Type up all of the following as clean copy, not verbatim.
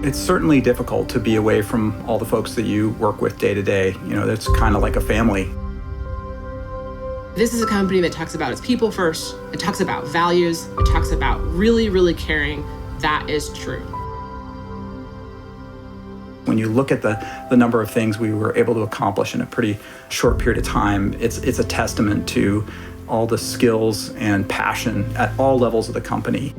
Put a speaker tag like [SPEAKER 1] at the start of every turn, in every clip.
[SPEAKER 1] It's certainly difficult to be away from all the folks that you work with day to day. You know, it's kind of like a family.
[SPEAKER 2] This is a company that talks about its people first. It talks about values. It talks about really, really caring. That is true.
[SPEAKER 1] When you look at the number of things we were able to accomplish in a pretty short period of time, it's a testament to all the skills and passion at all levels of the company.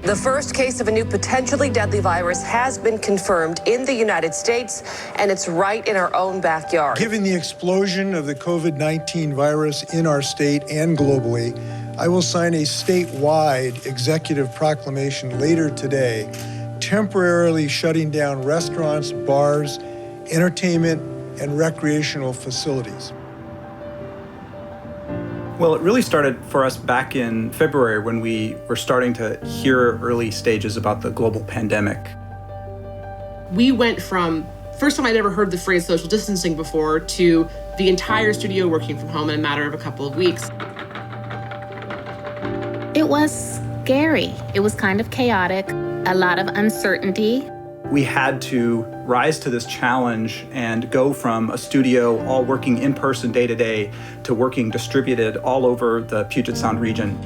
[SPEAKER 3] The first case of a new potentially deadly virus has been confirmed in the United States, and it's right in our own backyard.
[SPEAKER 4] Given the explosion of the COVID-19 virus in our state and globally, I will sign a statewide executive proclamation later today, temporarily shutting down restaurants, bars, entertainment, and recreational facilities.
[SPEAKER 1] Well, it really started for us back in February when we were starting to hear early stages about the global pandemic.
[SPEAKER 2] We went from, first time I'd ever heard the phrase social distancing before, to the entire studio working from home in a matter of a couple of weeks.
[SPEAKER 5] It was scary. It was kind of chaotic, a lot of uncertainty.
[SPEAKER 1] We had to rise to this challenge and go from a studio all working in person day to day to working distributed all over the Puget Sound region.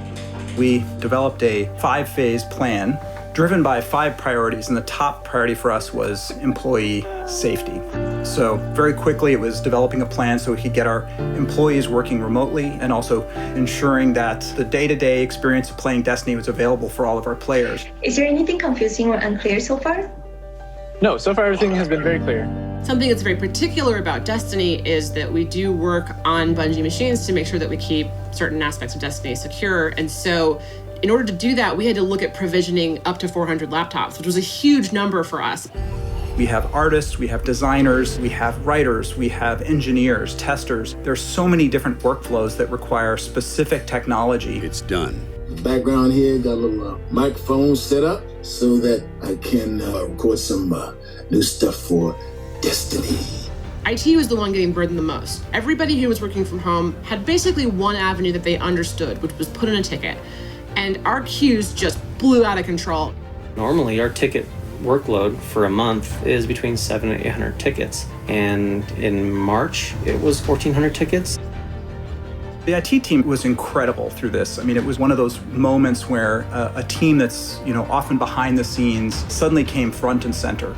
[SPEAKER 1] We developed a 5-phase plan driven by 5 priorities, and the top priority for us was employee safety. So very quickly it was developing a plan so we could get our employees working remotely and also ensuring that the day-to-day experience of playing Destiny was available for all of our players.
[SPEAKER 6] Is there anything confusing or unclear so far?
[SPEAKER 7] No, so far everything has been very clear.
[SPEAKER 2] Something that's very particular about Destiny is that we do work on Bungie machines to make sure that we keep certain aspects of Destiny secure. And so in order to do that, we had to look at provisioning up to 400 laptops, which was a huge number for us.
[SPEAKER 1] We have artists, we have designers, we have writers, we have engineers, testers. There's so many different workflows that require specific technology.
[SPEAKER 8] It's done. The background here got a little microphone set up so that I can record some new stuff for Destiny.
[SPEAKER 2] IT was the one getting burdened the most. Everybody who was working from home had basically one avenue that they understood, which was put in a ticket. And our queues just blew out of control.
[SPEAKER 9] Normally, our ticket workload for a month is between 700 and 800 tickets. And in March, it was 1,400 tickets.
[SPEAKER 1] The IT team was incredible through this. I mean, it was one of those moments where a team that's, often behind the scenes suddenly came front and center.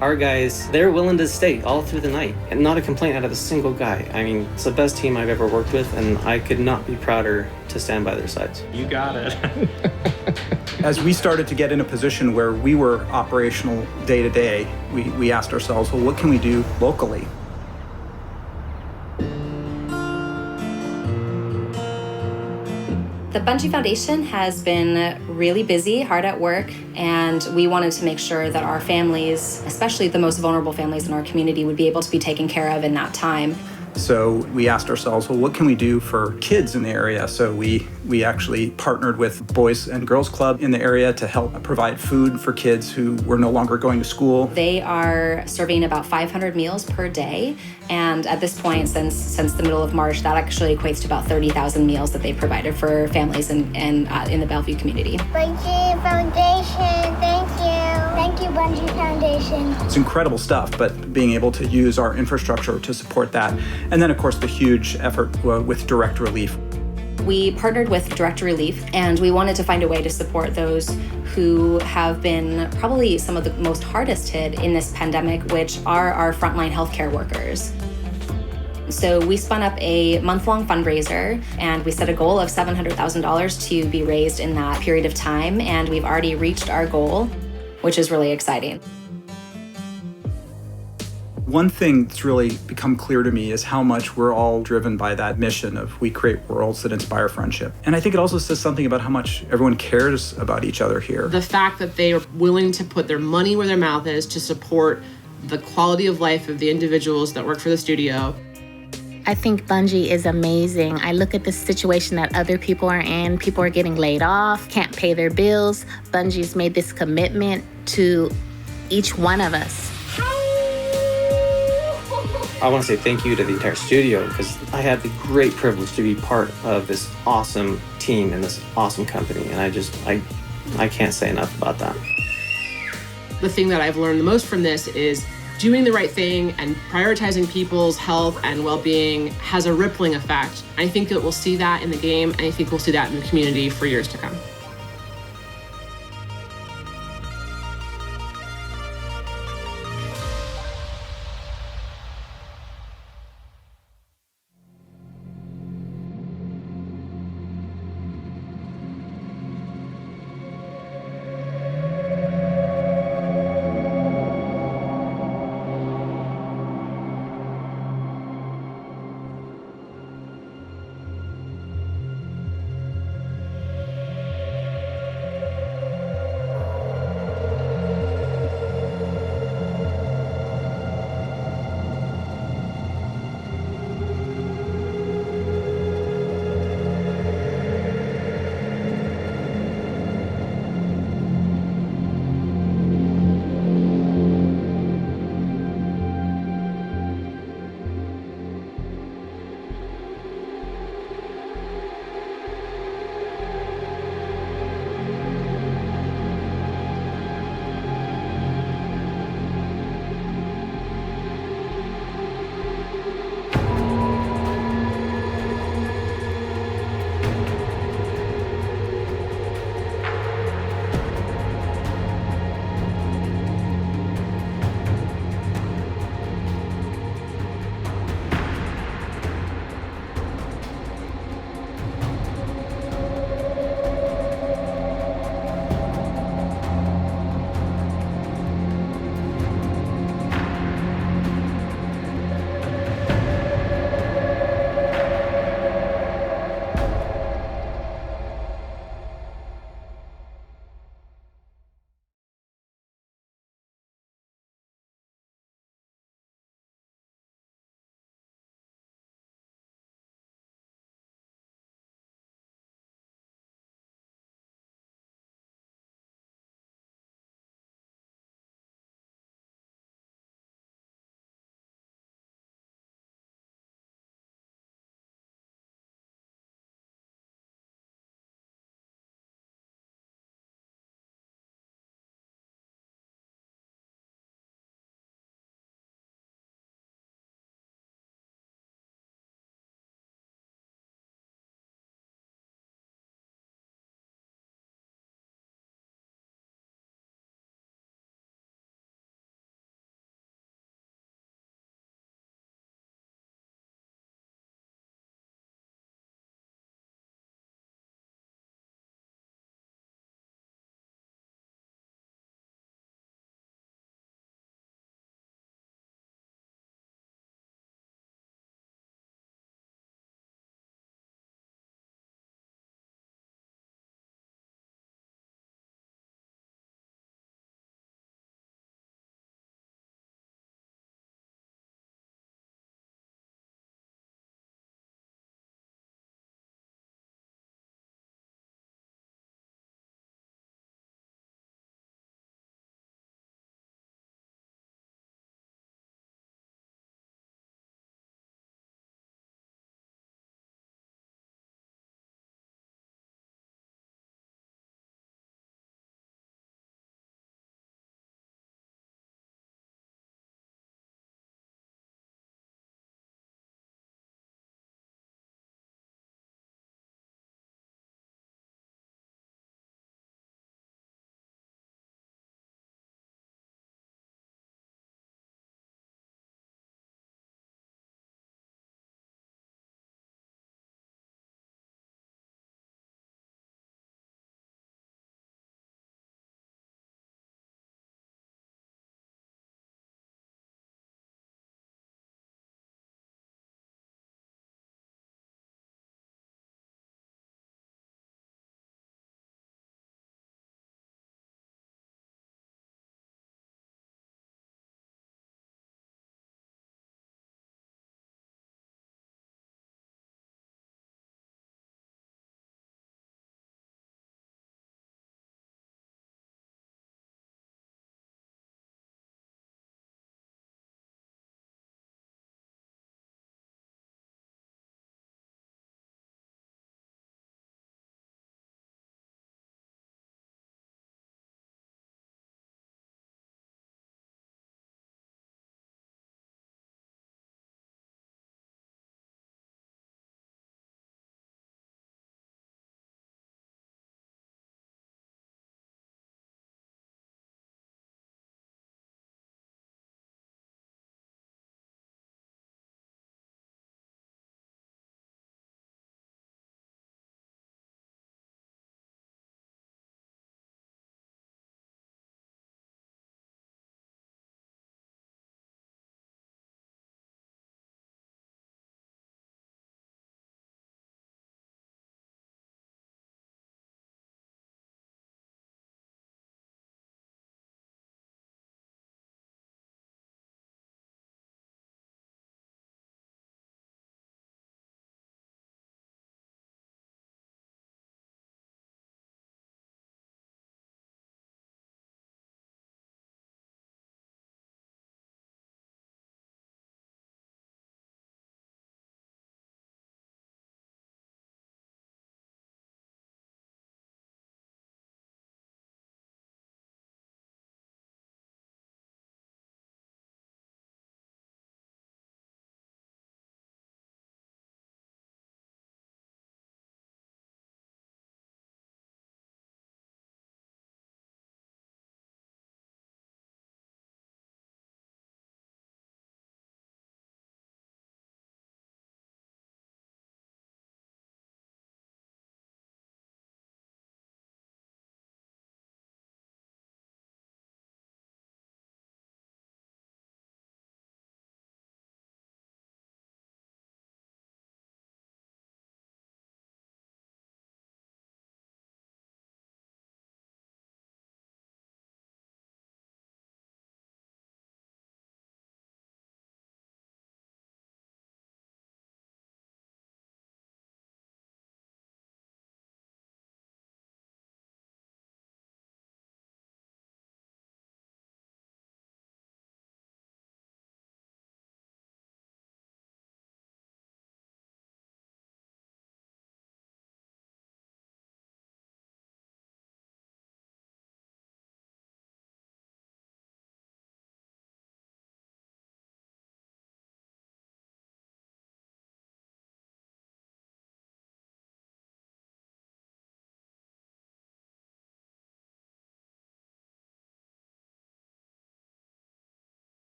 [SPEAKER 9] Our guys, they're willing to stay all through the night, and not a complaint out of a single guy. I mean, it's the best team I've ever worked with, and I could not be prouder to stand by their sides.
[SPEAKER 7] You got it.
[SPEAKER 1] As we started to get in a position where we were operational day to day, we asked ourselves, well, what can we do locally?
[SPEAKER 10] The Bungie Foundation has been really busy, hard at work, and we wanted to make sure that our families, especially the most vulnerable families in our community, would be able to be taken care of in that time.
[SPEAKER 1] So we asked ourselves, well, what can we do for kids in the area? So we actually partnered with Boys and Girls Club in the area to help provide food for kids who were no longer going to school.
[SPEAKER 10] They are serving about 500 meals per day. And at this point, since the middle of March, that actually equates to about 30,000 meals that they provided for families in the Bellevue community.
[SPEAKER 11] Bungie Foundation, thank you. Thank you, Bungie Foundation.
[SPEAKER 1] It's incredible stuff, but being able to use our infrastructure to support that. And then, of course, the huge effort with direct relief.
[SPEAKER 10] We partnered with Direct Relief, and we wanted to find a way to support those who have been probably some of the most hardest hit in this pandemic, which are our frontline healthcare workers. So we spun up a month-long fundraiser, and we set a goal of $700,000 to be raised in that period of time, and we've already reached our goal, which is really exciting.
[SPEAKER 1] One thing that's really become clear to me is how much we're all driven by that mission of we create worlds that inspire friendship. And I think it also says something about how much everyone cares about each other here.
[SPEAKER 2] The fact that they are willing to put their money where their mouth is to support the quality of life of the individuals that work for the studio.
[SPEAKER 5] I think Bungie is amazing. I look at the situation that other people are in. People are getting laid off, can't pay their bills. Bungie's made this commitment to each one of us.
[SPEAKER 9] I want to say thank you to the entire studio because I had the great privilege to be part of this awesome team and this awesome company. And I can't say enough about that.
[SPEAKER 2] The thing that I've learned the most from this is doing the right thing and prioritizing people's health and well-being has a rippling effect. I think that we'll see that in the game, and I think we'll see that in the community for years to come.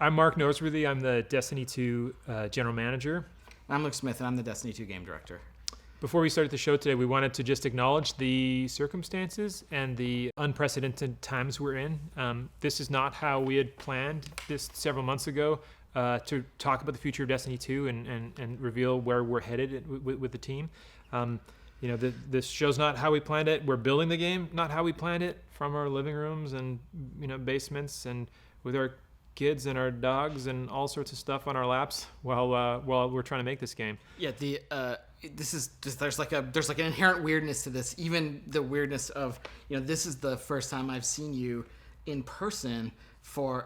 [SPEAKER 12] I'm Mark Noseworthy. I'm the Destiny 2 General Manager.
[SPEAKER 13] I'm Luke Smith, and I'm the Destiny 2 Game Director.
[SPEAKER 12] Before we started the show today, we wanted to just acknowledge the circumstances and the unprecedented times we're in. This is not how we had planned this several months ago to talk about the future of Destiny 2 and reveal where we're headed with the team. This show's not how we planned it. We're building the game, not how we planned it, from our living rooms and basements and with our kids and our dogs and all sorts of stuff on our laps while we're trying to make this game.
[SPEAKER 13] Yeah, this is just there's like an inherent weirdness to this. Even the weirdness of this is the first time I've seen you in person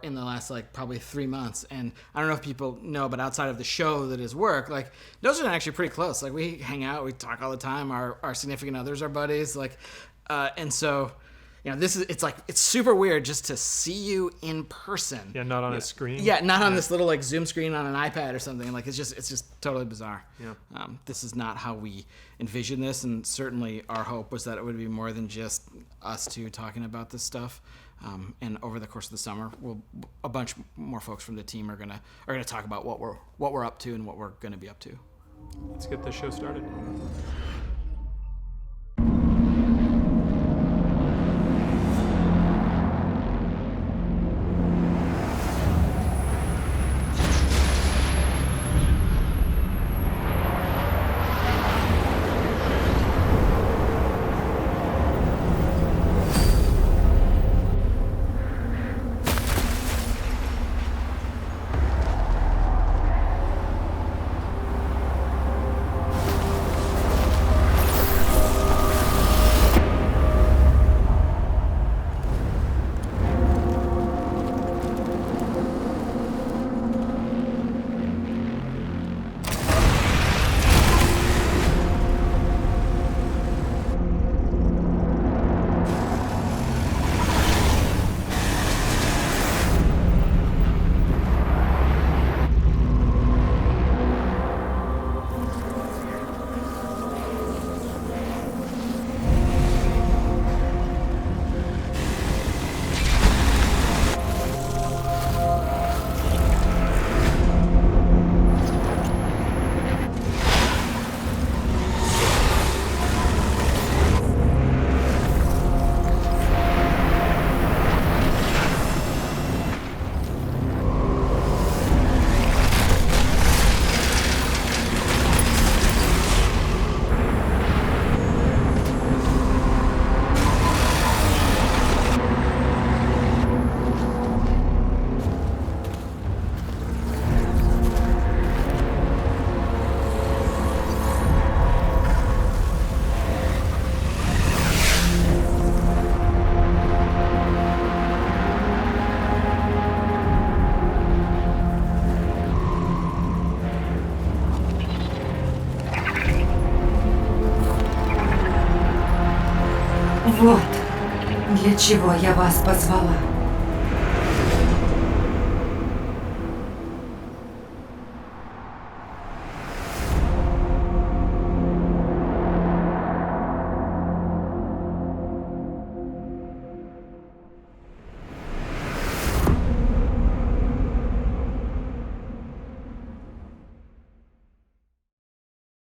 [SPEAKER 13] in the last probably 3 months, and I don't know if people know, but outside of the show that is work, those are actually pretty close. We hang out, we talk all the time. Our significant others are buddies, and so. It's super weird just to see you in person.
[SPEAKER 12] Yeah, not on a screen.
[SPEAKER 13] Yeah, not on this little Zoom screen on an iPad or something. It's just totally bizarre.
[SPEAKER 12] Yeah.
[SPEAKER 13] This is not how we envisioned this, and certainly our hope was that it would be more than just us two talking about this stuff. And over the course of the summer, a bunch more folks from the team are gonna talk about what we're up to and what we're gonna be up to.
[SPEAKER 12] Let's get the show started.
[SPEAKER 14] Вот для чего я вас позвала.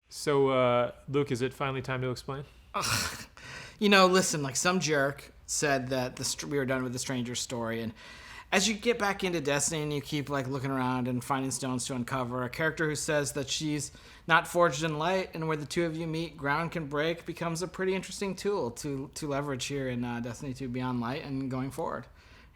[SPEAKER 12] So, Luke, is it finally time to explain?
[SPEAKER 13] Listen, some jerk said that we were done with the Stranger's story, and as you get back into Destiny and you keep looking around and finding stones to uncover, a character who says that she's not forged in light, and where the two of you meet, ground can break, becomes a pretty interesting tool to leverage here in Destiny 2 BeyondLight and going forward.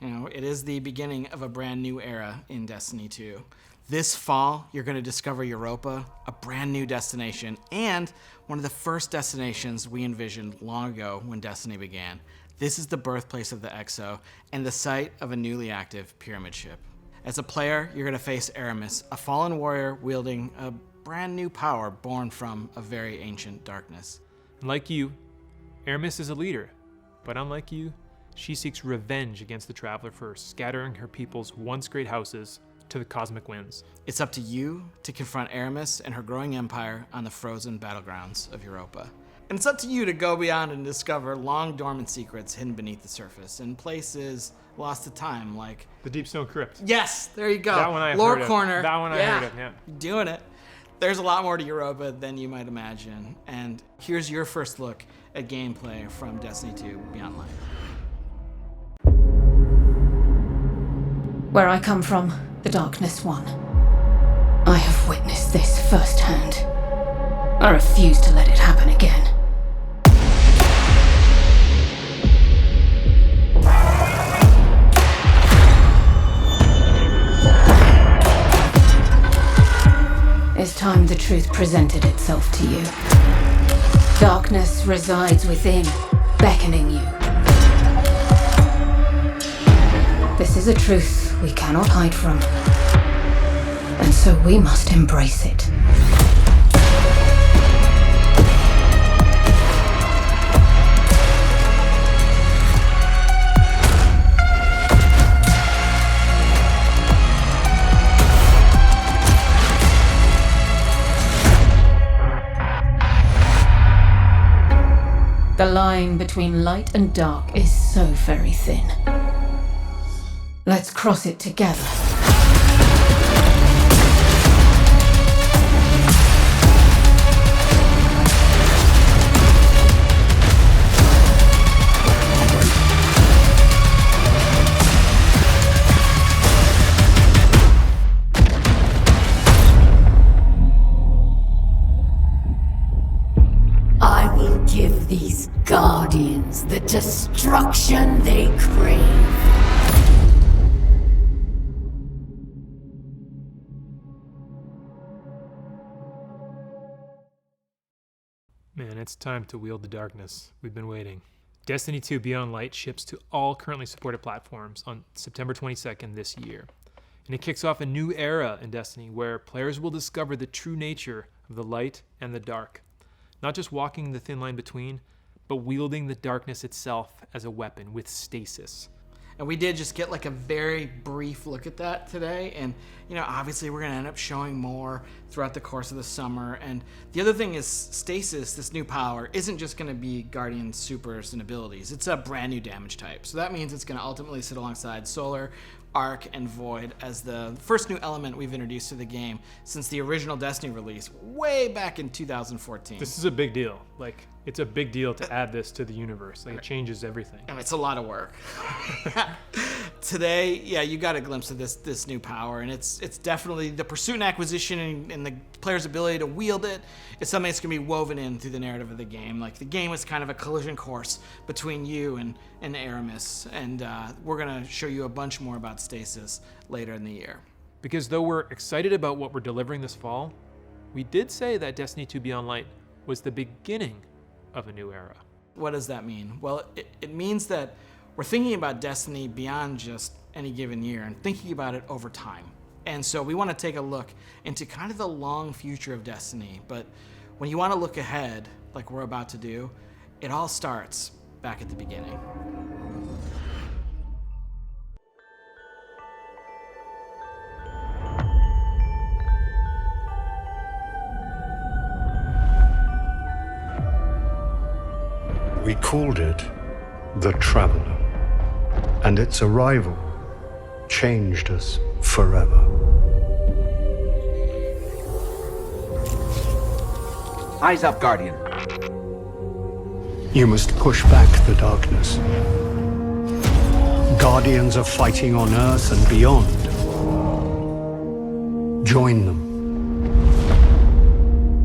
[SPEAKER 13] It is the beginning of a brand new era in Destiny 2. This fall, you're going to discover Europa, a brand new destination, and one of the first destinations we envisioned long ago when Destiny began. This is the birthplace of the Exo and the site of a newly active pyramid ship. As a player, you're going to face Aramis, a fallen warrior wielding a brand new power born from a very ancient darkness.
[SPEAKER 12] Like you, Aramis is a leader, but unlike you, she seeks revenge against the Traveler first, scattering her people's once great houses to the cosmic winds.
[SPEAKER 13] It's up to you to confront Aramis and her growing empire on the frozen battlegrounds of Europa. And it's up to you to go beyond and discover long dormant secrets hidden beneath the surface in places lost to time, like
[SPEAKER 12] the Deep Stone Crypt.
[SPEAKER 13] Yes, there you go.
[SPEAKER 12] That one I
[SPEAKER 13] Lore
[SPEAKER 12] heard
[SPEAKER 13] Corner.
[SPEAKER 12] Of. That one I heard of, yeah.
[SPEAKER 13] Doing it. There's a lot more to Europa than you might imagine. And here's your first look at gameplay from Destiny 2 BeyondLight.
[SPEAKER 14] Where I come from, the darkness won. I have witnessed this firsthand. I refuse to let it happen again. It's time the truth presented itself to you. Darkness resides within, beckoning you. This is a truth we cannot hide from, and so we must embrace it. The line between light and dark is so very thin. Let's cross it together.
[SPEAKER 15] I will give these guardians the destruction they crave.
[SPEAKER 12] Man, it's time to wield the darkness. We've been waiting. Destiny 2 BeyondLight ships to all currently supported platforms on September 22nd this year. And it kicks off a new era in Destiny where players will discover the true nature of the light and the dark. Not just walking the thin line between, but wielding the darkness itself as a weapon with stasis.
[SPEAKER 13] And we did just get like a very brief look at that today. And, you know, obviously we're going to end up showing more throughout the course of the summer. And the other thing is stasis, this new power, isn't just going to be Guardian supers and abilities. It's a brand new damage type. So that means it's going to ultimately sit alongside Solar, Arc, and Void as the first new element we've introduced to the game since the original Destiny release way back in 2014.
[SPEAKER 12] This is a big deal. Like, it's a big deal to add this to the universe. Like, it changes everything.
[SPEAKER 13] And it's a lot of work. Today, yeah, you got a glimpse of this new power, and it's definitely the pursuit and acquisition and the player's ability to wield it. It's something that's going to be woven in through the narrative of the game. Like, the game is kind of a collision course between you and Aramis, and we're going to show you a bunch more about stasis later in the year.
[SPEAKER 12] Because though we're excited about what we're delivering this fall, we did say that Destiny 2 BeyondLight was the beginning of a new era.
[SPEAKER 13] What does that mean? Well, it means that we're thinking about Destiny beyond just any given year and thinking about it over time. And so we want to take a look into kind of the long future of Destiny. But when you want to look ahead, like we're about to do, it all starts back at the beginning.
[SPEAKER 16] We called it the Traveler, and its arrival changed us forever.
[SPEAKER 17] Eyes up, Guardian.
[SPEAKER 16] You must push back the darkness. Guardians are fighting on Earth and beyond. Join them.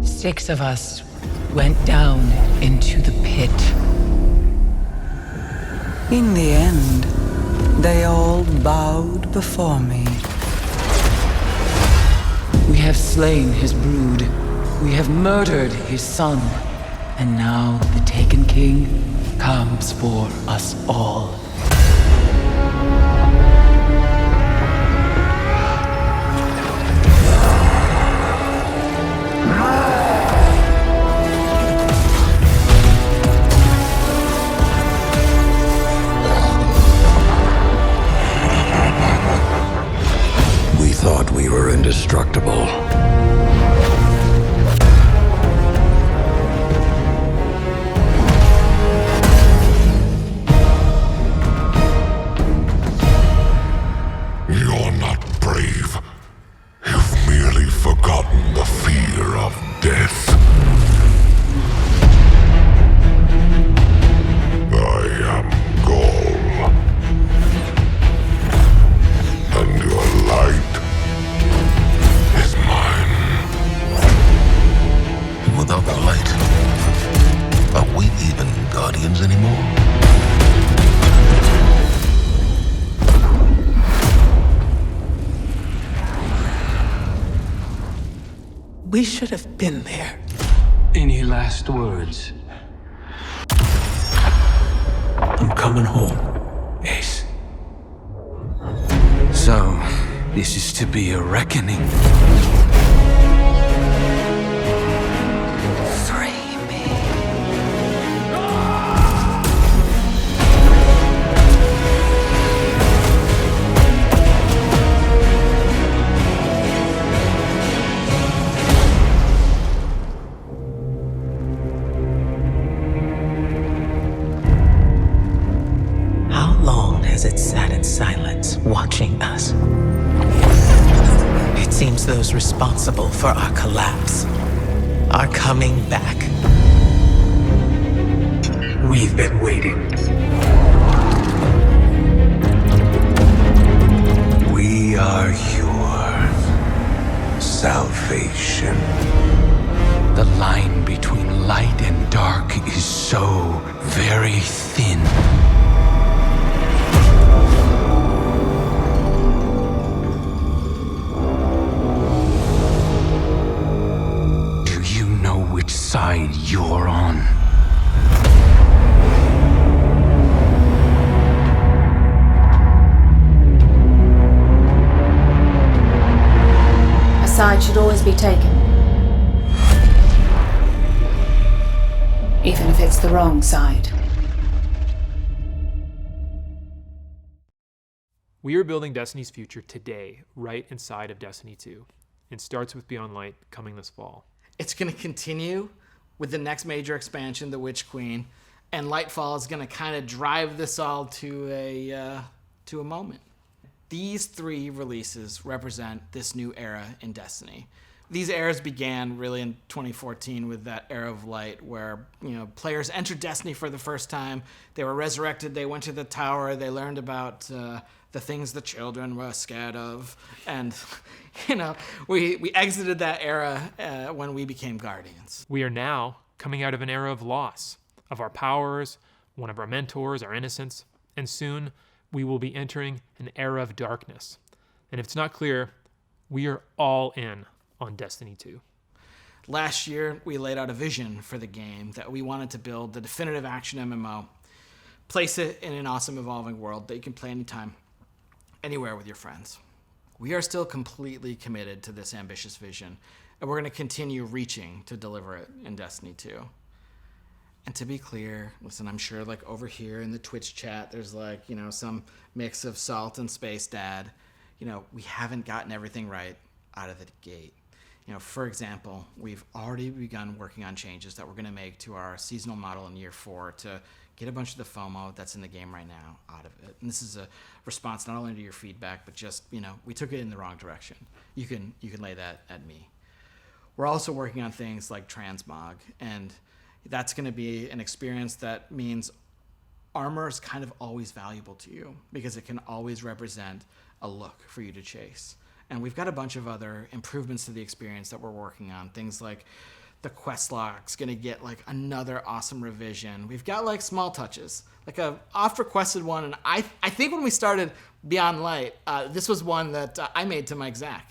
[SPEAKER 18] 6 of us went down into the pit. In the end, they all bowed before me. We have slain his brood. We have murdered his son. And now the Taken King comes for us all.
[SPEAKER 17] We thought we were indestructible. of death. I am Gaul, and your light is mine. Without the light, are we even guardians anymore?
[SPEAKER 18] We should have been there. Any last words? I'm coming home, Ace. So, this is to be a reckoning. Free me.
[SPEAKER 19] How long has it sat in silence, watching us? It seems those responsible for our collapse are coming back.
[SPEAKER 18] We've been waiting.
[SPEAKER 17] We are your salvation.
[SPEAKER 18] The line between light and dark is so very thin. Do you know which side you're on?
[SPEAKER 14] A side should always be taken. Even if it's the wrong side.
[SPEAKER 12] We are building Destiny's future today, right inside of Destiny 2. It starts with BeyondLight coming this fall.
[SPEAKER 13] It's going to continue with the next major expansion, The Witch Queen, and Lightfall is going to kind of drive this all to a moment. These three releases represent this new era in Destiny. These eras began really in 2014 with that era of light where, players entered Destiny for the first time. They were resurrected. They went to the tower. They learned about the things the children were scared of. And, we exited that era when we became Guardians.
[SPEAKER 12] We are now coming out of an era of loss of our powers, one of our mentors, our innocence, and soon we will be entering an era of darkness. And if it's not clear, we are all in on Destiny 2.
[SPEAKER 13] Last year, we laid out a vision for the game that we wanted to build the definitive action MMO, place it in an awesome evolving world that you can play anytime, anywhere with your friends. We are still completely committed to this ambitious vision, and we're going to continue reaching to deliver it in Destiny 2. And to be clear, listen, I'm sure over here in the Twitch chat, there's some mix of salt and space dad. We haven't gotten everything right out of the gate. For example, we've already begun working on changes that we're going to make to our seasonal model in year 4 to get a bunch of the FOMO that's in the game right now out of it. And this is a response not only to your feedback, but just, we took it in the wrong direction. You can lay that at me. We're also working on things like transmog, and that's going to be an experience that means armor is kind of always valuable to you because it can always represent a look for you to chase. And we've got a bunch of other improvements to the experience that we're working on. Things like the quest log's going to get another awesome revision. We've got small touches, a oft requested one. And I think when we started BeyondLight, this was one that I made to Mike Zach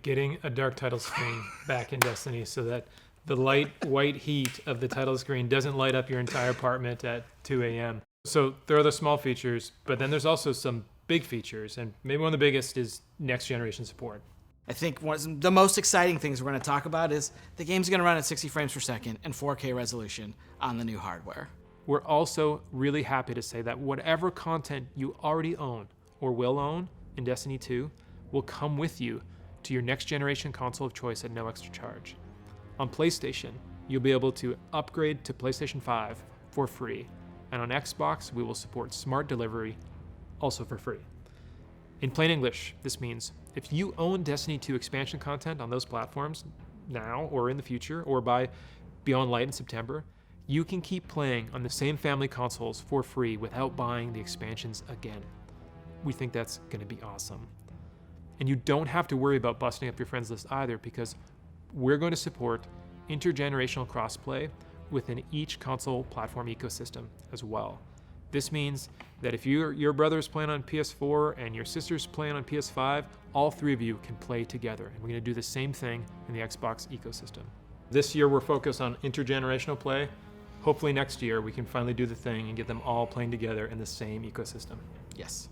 [SPEAKER 12] getting a dark title screen back in Destiny so that the light white heat of the title screen doesn't light up your entire apartment at 2 a.m. So there are the small features, but then there's also some big features, and maybe one of the biggest is next generation support.
[SPEAKER 13] I think one of the most exciting things we're going to talk about is the game's going to run at 60 frames per second and 4K resolution on the new hardware.
[SPEAKER 12] We're also really happy to say that whatever content you already own or will own in Destiny 2 will come with you to your next generation console of choice at no extra charge. On PlayStation, you'll be able to upgrade to PlayStation 5 for free, and on Xbox, we will support smart delivery also for free. In plain English, this means if you own Destiny 2 expansion content on those platforms now or in the future, or by BeyondLight in September, you can keep playing on the same family consoles for free without buying the expansions again. We think that's going to be awesome. And you don't have to worry about busting up your friends list either, because we're going to support intergenerational crossplay within each console platform ecosystem as well. This means that if your brother's playing on PS4 and your sister's playing on PS5, all three of you can play together. And we're going to do the same thing in the Xbox ecosystem. This year we're focused on intergenerational play. Hopefully next year we can finally do the thing and get them all playing together in the same ecosystem.
[SPEAKER 13] Yes.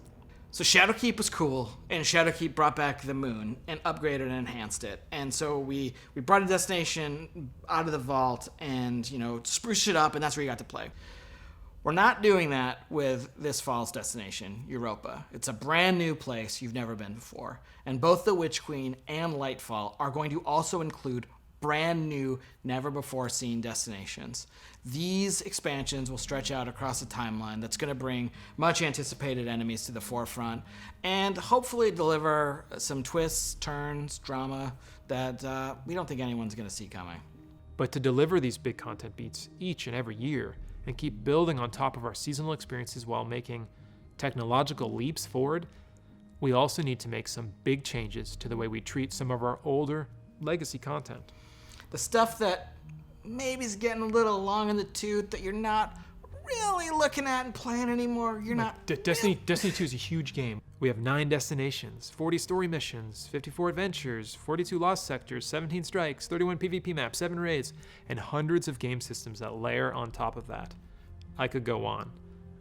[SPEAKER 13] So Shadowkeep was cool, and Shadowkeep brought back the moon and upgraded and enhanced it. And so we brought a destination out of the vault and, you know, spruced it up, and that's where you got to play. We're not doing that with this fall's destination, Europa. It's a brand new place you've never been before. And both the Witch Queen and Lightfall are going to also include brand new, never before seen destinations. These expansions will stretch out across a timeline that's going to bring much anticipated enemies to the forefront and hopefully deliver some twists, turns, drama that we don't think anyone's going to see coming.
[SPEAKER 12] But to deliver these big content beats each and every year and keep building on top of our seasonal experiences while making technological leaps forward, we also need to make some big changes to the way we treat some of our older legacy content.
[SPEAKER 13] The stuff that maybe is getting a little long in the tooth that you're not really looking at and playing anymore. You're not.
[SPEAKER 12] Destiny 2 is a huge game. We have 9 destinations, 40 story missions, 54 adventures, 42 lost sectors, 17 strikes, 31 PvP maps, 7 raids, and hundreds of game systems that layer on top of that. I could go on,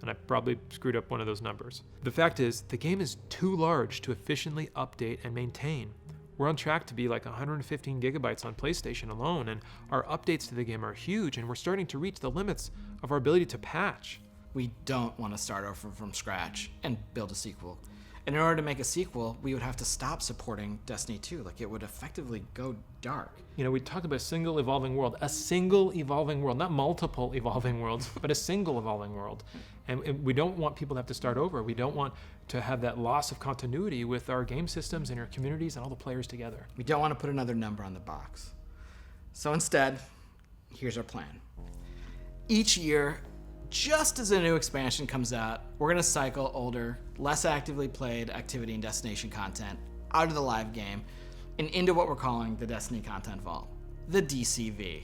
[SPEAKER 12] and I probably screwed up one of those numbers. The fact is, the game is too large to efficiently update and maintain. We're on track to be like 115 gigabytes on PlayStation alone, and our updates to the game are huge, and we're starting to reach the limits of our ability to patch.
[SPEAKER 13] We don't want to start over from scratch and build a sequel. And in order to make a sequel, we would have to stop supporting Destiny 2. Like, it would effectively go dark.
[SPEAKER 12] You know, we talk about a single evolving world, not multiple evolving worlds, but a single evolving world. And we don't want people to have to start over. We don't want to have that loss of continuity with our game systems and our communities and all the players together.
[SPEAKER 13] We don't want to put another number on the box. So instead, here's our plan. Each year, just as a new expansion comes out, we're going to cycle older, less actively played activity and destination content out of the live game and into what we're calling the Destiny Content Vault, the DCV.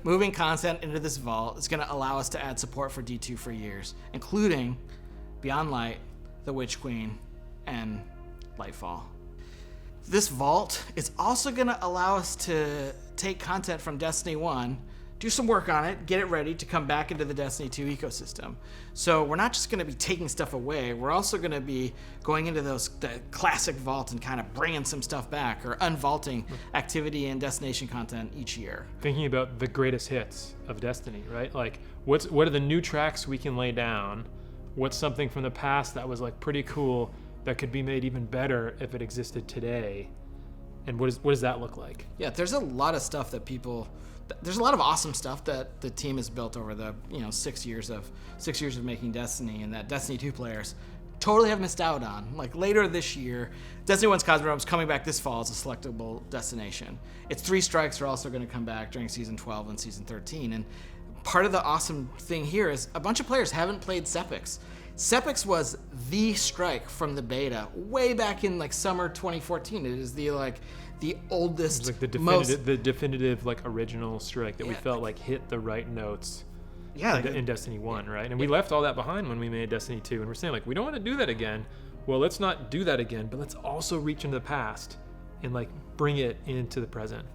[SPEAKER 13] Moving content into this vault is going to allow us to add support for D2 for years, including BeyondLight, the Witch Queen, and Lightfall. This vault is also going to allow us to take content from Destiny 1, do some work on it, get it ready to come back into the Destiny 2 ecosystem. So we're not just going to be taking stuff away, we're also going to be going into the classic vault and kind of bringing some stuff back, or unvaulting activity and destination content each year.
[SPEAKER 12] Thinking about the greatest hits of Destiny, right? Like, what are the new tracks we can lay down? What's something from the past that was like pretty cool that could be made even better if it existed today? And what does that look like?
[SPEAKER 13] Yeah, there's a lot of stuff that there's a lot of awesome stuff that the team has built over the 6 years of making Destiny, and that Destiny 2 players totally have missed out on. Like, later this year, Destiny 1's Cosmodrome is coming back this fall as a selectable destination. Its 3 strikes are also going to come back during Season 12 and Season 13, and part of the awesome thing here is a bunch of players haven't played Sepix. Sepix was the strike from the beta way back in like summer 2014. It is the oldest,
[SPEAKER 12] like the definitive like original strike that we felt like hit the right notes.
[SPEAKER 13] Yeah,
[SPEAKER 12] in Destiny 1, right? And we left all that behind when we made Destiny 2, and we're saying like, we don't want to do that again. Well, let's not do that again, but let's also reach into the past and like bring it into the present.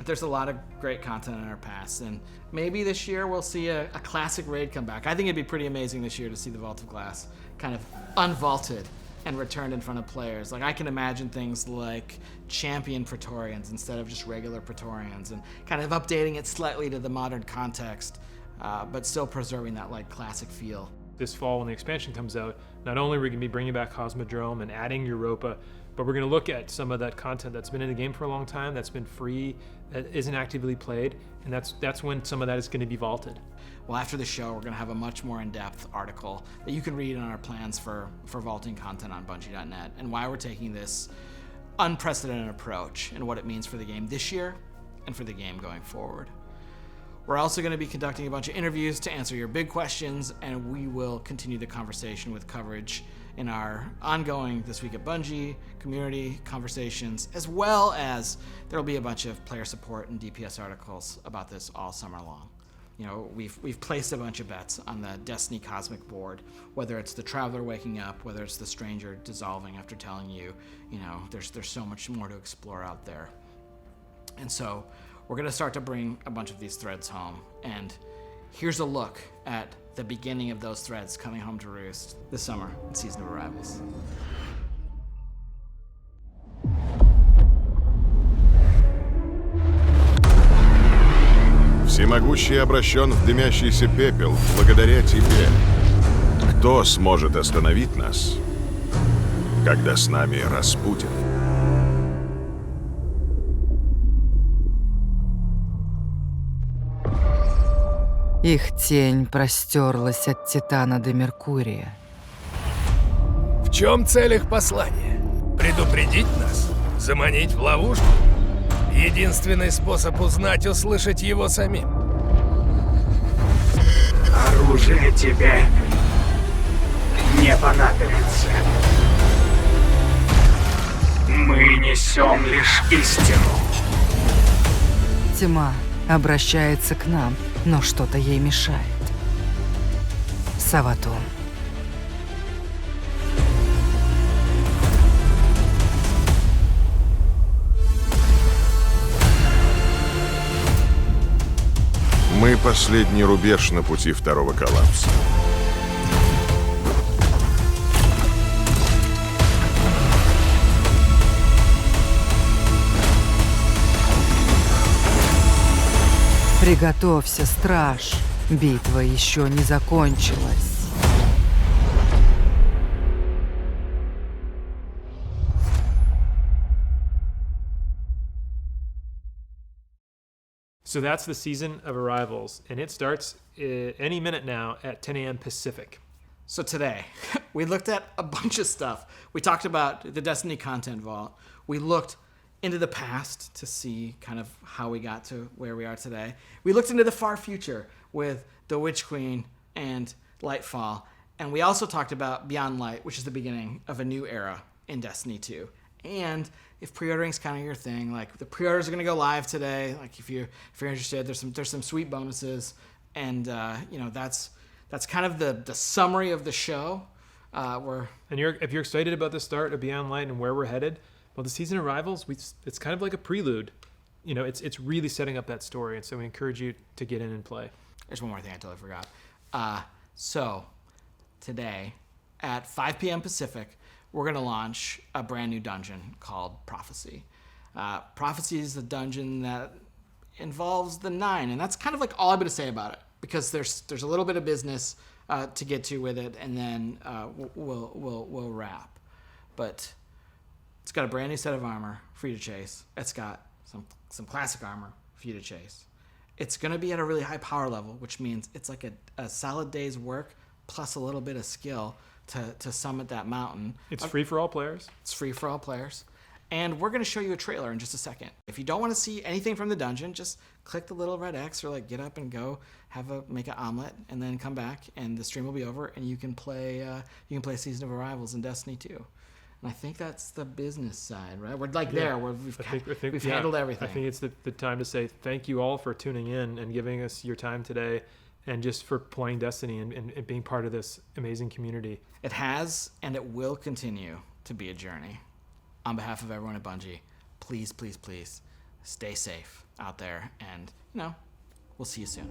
[SPEAKER 13] There's a lot of great content in our past, and maybe this year we'll see a classic raid come back. I think it'd be pretty amazing this year to see the Vault of Glass kind of unvaulted and returned in front of players. Like, I can imagine things like champion Praetorians instead of just regular Praetorians, and kind of updating it slightly to the modern context, but still preserving that like classic feel.
[SPEAKER 12] This fall when the expansion comes out, not only are we going to be bringing back Cosmodrome and adding Europa, but we're going to look at some of that content that's been in the game for a long time, that's been free, that isn't actively played, and that's when some of that is going to be vaulted.
[SPEAKER 13] Well, after the show, we're going to have a much more in-depth article that you can read on our plans for vaulting content on Bungie.net and why we're taking this unprecedented approach and what it means for the game this year and for the game going forward. We're also going to be conducting a bunch of interviews to answer your big questions, and we will continue the conversation with coverage in our ongoing This Week at Bungie community conversations, as well as there will be a bunch of player support and DPS articles about this all summer long. You know, we've placed a bunch of bets on the Destiny Cosmic board, whether it's the Traveler waking up, whether it's the Stranger dissolving after telling you, you know, there's so much more to explore out there. And so we're going to start to bring a bunch of these threads home, and here's a look at the beginning of those threads coming home to roost this summer in Season of Arrivals.
[SPEAKER 20] Всемогущий обращен в дымящийся пепел благодаря тебе. Кто сможет остановить нас, когда с нами Распутин?
[SPEAKER 21] Их тень простерлась от Титана до Меркурия.
[SPEAKER 22] В чем цель их послания? Предупредить нас? Заманить в ловушку? Единственный способ узнать — услышать его самим.
[SPEAKER 23] Оружие тебе не понадобится. Мы несем лишь истину.
[SPEAKER 21] Тьма обращается к нам, но что-то ей мешает. Саватун.
[SPEAKER 20] Мы последний рубеж на пути второго коллапса.
[SPEAKER 21] Приготовься, страж. Битва еще не закончилась.
[SPEAKER 12] So that's the Season of Arrivals, and it starts any minute now at 10 a.m. Pacific.
[SPEAKER 13] So today, we looked at a bunch of stuff. We talked about the Destiny Content Vault. We looked into the past to see kind of how we got to where we are today. We looked into the far future with the Witch Queen and Lightfall. And we also talked about BeyondLight, which is the beginning of a new era in Destiny 2. And if pre-ordering's kind of your thing, like the pre-orders are going to go live today. Like if you're interested, there's some sweet bonuses, and you know that's kind of the summary of the show.
[SPEAKER 12] If you're excited about the start of BeyondLight and where we're headed, well, the Season of Arrivals, it's kind of like a prelude. You know, it's really setting up that story, and so we encourage you to get in and play.
[SPEAKER 13] There's one more thing I totally forgot. So today at 5 p.m. Pacific, we're going to launch a brand new dungeon called Prophecy. Prophecy is the dungeon that involves the 9, and that's kind of like all I'm going to say about it, because there's a little bit of business to get to with it, and then we'll wrap. But it's got a brand new set of armor for you to chase. It's got some classic armor for you to chase. It's going to be at a really high power level, which means it's like a solid day's work plus a little bit of skill to summit that mountain.
[SPEAKER 12] It's free for all players.
[SPEAKER 13] It's free for all players. And we're going to show you a trailer in just a second. If you don't want to see anything from the dungeon, just click the little red X or like get up and go make an omelet and then come back and the stream will be over and you can play Season of Arrivals in Destiny 2. And I think that's the business side, right? We're like there where we've handled everything.
[SPEAKER 12] I think it's the time to say thank you all for tuning in and giving us your time today, and just for playing Destiny and being part of this amazing community.
[SPEAKER 13] It has and it will continue to be a journey. On behalf of everyone at Bungie, please, please, please stay safe out there, and we'll see you soon.